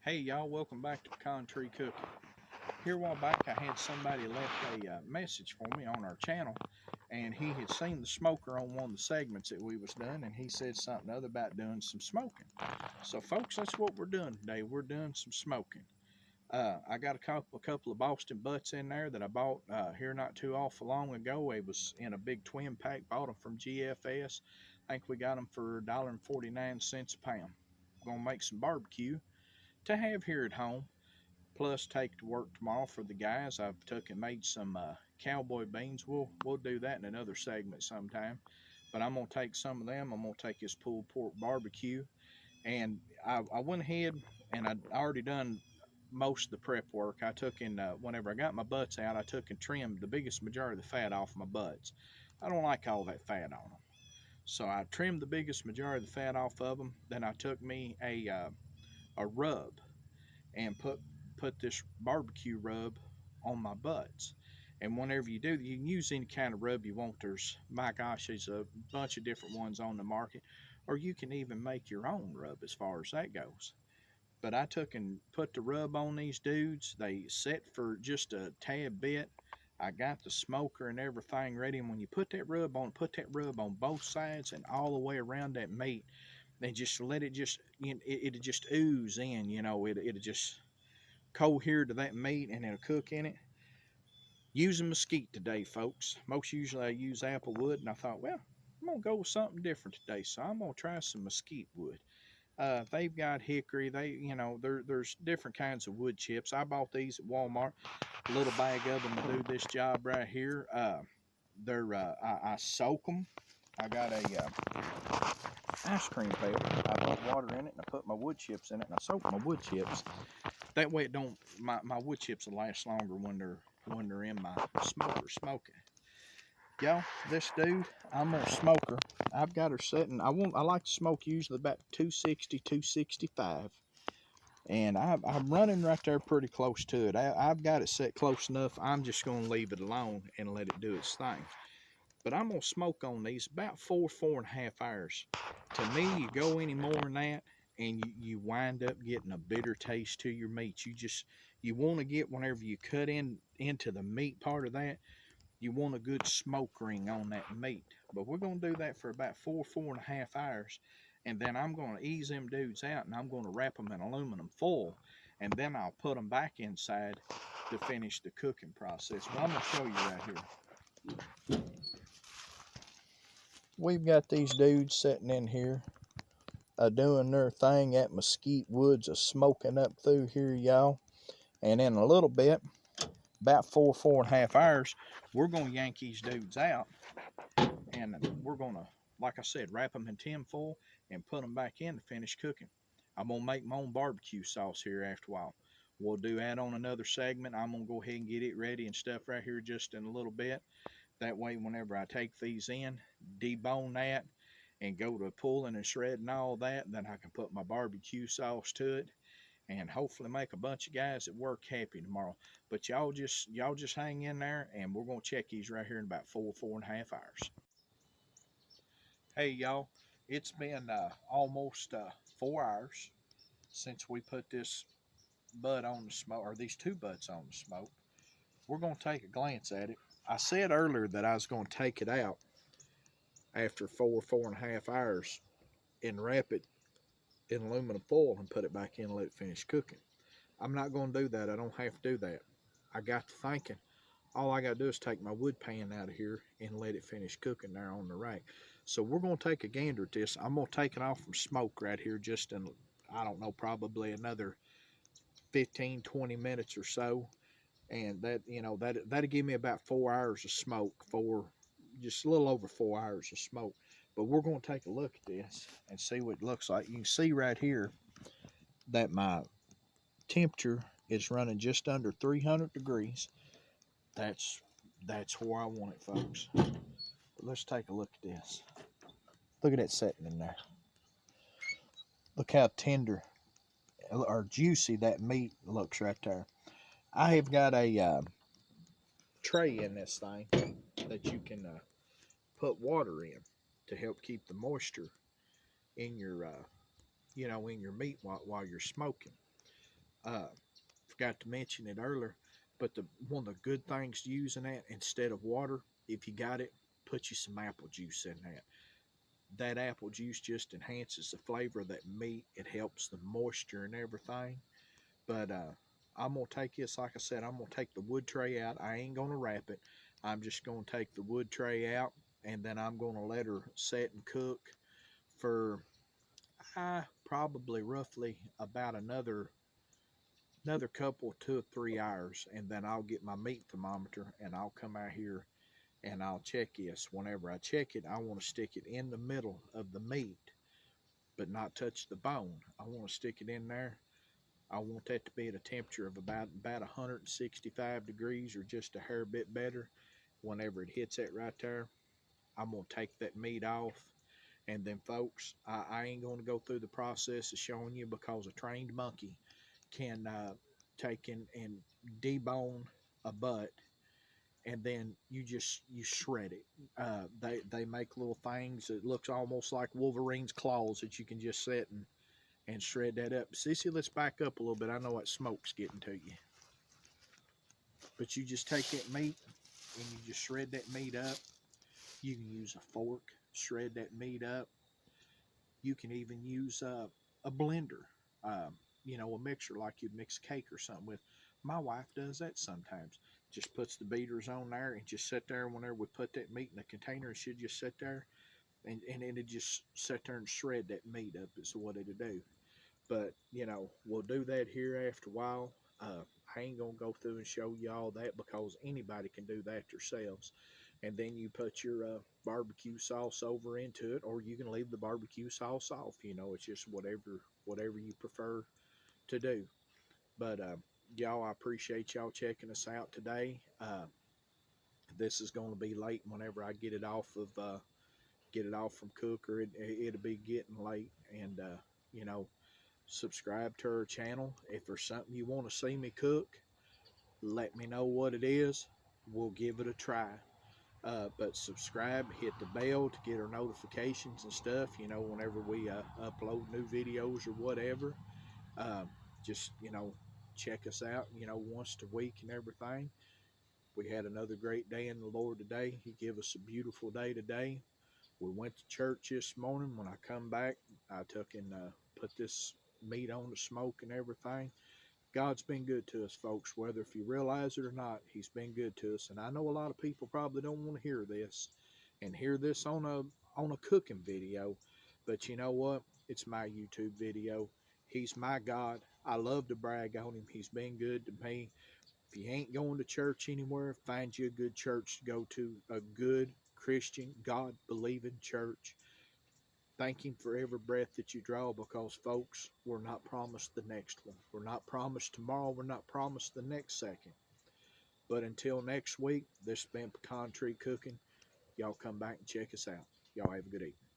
Hey y'all, welcome back to Pecan Tree Cooking. Here a while back, I had somebody left a message for me on our channel, and he had seen the smoker on one of the segments that we was doing, and he said something other about doing some smoking. So, folks, that's what we're doing today. We're doing some smoking. I got a couple of Boston butts in there that I bought here not too awful long ago. It was in a big twin pack. Bought them from GFS. I think we got them for $1.49 a pound. We're gonna make some barbecue to have here at home, plus take to work tomorrow for the guys. I've took and made some cowboy beans. We'll do that in another segment sometime. But I'm gonna take some of them. I'm gonna take this pulled pork barbecue, and I went ahead and I already done most of the prep work. I took and whenever I got my butts out, I took and trimmed the biggest majority of the fat off my butts. I don't like all that fat on them, so I trimmed the biggest majority of the fat off of them. Then I took me a rub and put this barbecue rub on my butts. And whenever you do, you can use any kind of rub you want. There's, my gosh, there's a bunch of different ones on the market, or you can even make your own rub as far as that goes. But I took and put the rub on these dudes. They set for just a tad bit. I got the smoker and everything ready. And when you put that rub on both sides and all the way around that meat, then just let it just, it'll just ooze in, it'll just cohere to that meat and it'll cook in it. Using mesquite today, folks. Most usually I use apple wood, and I thought, well, I'm gonna go with something different today, so I'm gonna try some mesquite wood. They've got hickory. There's different kinds of wood chips. I bought these at Walmart. A little bag of them to do this job right here. I soak them. I got a ice cream pail. I put water in it and I put my wood chips in it and I soak my wood chips. That way it don't my wood chips will last longer when they're in my smoker smoking. Y'all, this dude, I'm gonna smoke her. I've got her setting. I like to smoke usually about 260, 265. And I'm running right there pretty close to it. I've got it set close enough. I'm just gonna leave it alone and let it do its thing. But I'm gonna smoke on these about 4.5 hours. To me, you go any more than that, and you wind up getting a bitter taste to your meat. You want to get, whenever you cut into the meat part of that, you want a good smoke ring on that meat. But we're gonna do that for about 4.5 hours, and then I'm gonna ease them dudes out, and I'm gonna wrap them in aluminum foil, and then I'll put them back inside to finish the cooking process. But I'm gonna show you right here. We've got these dudes sitting in here doing their thing at mesquite woods smoking up through here, y'all. And in a little bit, about 4.5 hours, we're going to yank these dudes out, and we're going to, like I said, wrap them in tin foil and put them back in to finish cooking. I'm going to make my own barbecue sauce here after a while. We'll do that on another segment. I'm going to go ahead and get it ready and stuff right here just in a little bit. That way, whenever I take these in, debone that, and go to pulling and shredding all that, then I can put my barbecue sauce to it, and hopefully make a bunch of guys at work happy tomorrow. But y'all just hang in there, and we're gonna check these right here in about 4.5 hours. Hey y'all, it's been almost 4 hours since we put this butt on the smoke, or these two butts on the smoke. We're gonna take a glance at it. I said earlier that I was gonna take it out after 4.5 hours and wrap it in aluminum foil and put it back in and let it finish cooking. I'm not going to do that. I don't have to do that. I got to thinking, all I got to do is take my wood pan out of here and let it finish cooking there on the rack. So we're going to take a gander at this. I'm going to take it off from smoke right here just in, I don't know, probably another 15, 20 minutes or so. And that'll give me about 4 hours of smoke, just a little over 4 hours of smoke. But we're going to take a look at this and see what it looks like. You can see right here that my temperature is running just under 300 degrees. That's where I want it, folks. But let's take a look at this. Look at that setting in there. Look how tender or juicy that meat looks right there. I have got a tray in this thing that you can put water in to help keep the moisture in your in your meat while you're smoking. Forgot to mention it earlier, but one of the good things to using that instead of water, if you got it, put you some apple juice in that. That apple juice just enhances the flavor of that meat. It helps the moisture and everything. But I'm gonna take this, like I said, I'm gonna take the wood tray out. I ain't gonna wrap it. I'm just gonna take the wood tray out, and then I'm gonna let her set and cook for probably roughly about another couple 2 or 3 hours, and then I'll get my meat thermometer and I'll come out here and I'll check this. Whenever I check it, I want to stick it in the middle of the meat, but not touch the bone. I want to stick it in there. I want that to be at a temperature of about 165 degrees or just a hair bit better. Whenever it hits that right there, I'm gonna take that meat off. And then, folks, I ain't gonna go through the process of showing you because a trained monkey can take and debone a butt, and then you shred it. They make little things that looks almost like Wolverine's claws that you can just set and shred that up. Sissy, let's back up a little bit. I know that smoke's getting to you. But you just take that meat and you just shred that meat up. You can use a fork, shred that meat up. You can even use a blender, a mixer like you'd mix cake or something with. My wife does that sometimes. Just puts the beaters on there and just sit there. Whenever we put that meat in the container, it should just sit there and it'd just sit there and shred that meat up is what it'd do. But, we'll do that here after a while. I ain't going to go through and show you all that because anybody can do that themselves. And then you put your barbecue sauce over into it, or you can leave the barbecue sauce off. It's just whatever you prefer to do. But y'all, I appreciate y'all checking us out today. This is going to be late whenever I get it off from Cooker. It'll be getting late, and subscribe to our channel. If there's something you want to see me cook, let me know what it is. We'll give it a try. But subscribe, hit the bell to get our notifications and stuff, whenever we upload new videos or whatever. Just, check us out, once a week and everything. We had another great day in the Lord today. He gave us a beautiful day today. We went to church this morning. When I come back, I took and put this meat on the smoke and everything. God's been good to us, folks, whether if you realize it or not. He's been good to us. And I know a lot of people probably don't want to hear this and hear this on a cooking video, but you know what? It's my YouTube video. He's my God. I love to brag on him. He's been good to me. If you ain't going to church anywhere, find you a good church to go to, a good Christian, God-believing church. Thank him for every breath that you draw, because, folks, we're not promised the next one. We're not promised tomorrow. We're not promised the next second. But until next week, this has been Pecan Tree Cooking. Y'all come back and check us out. Y'all have a good evening.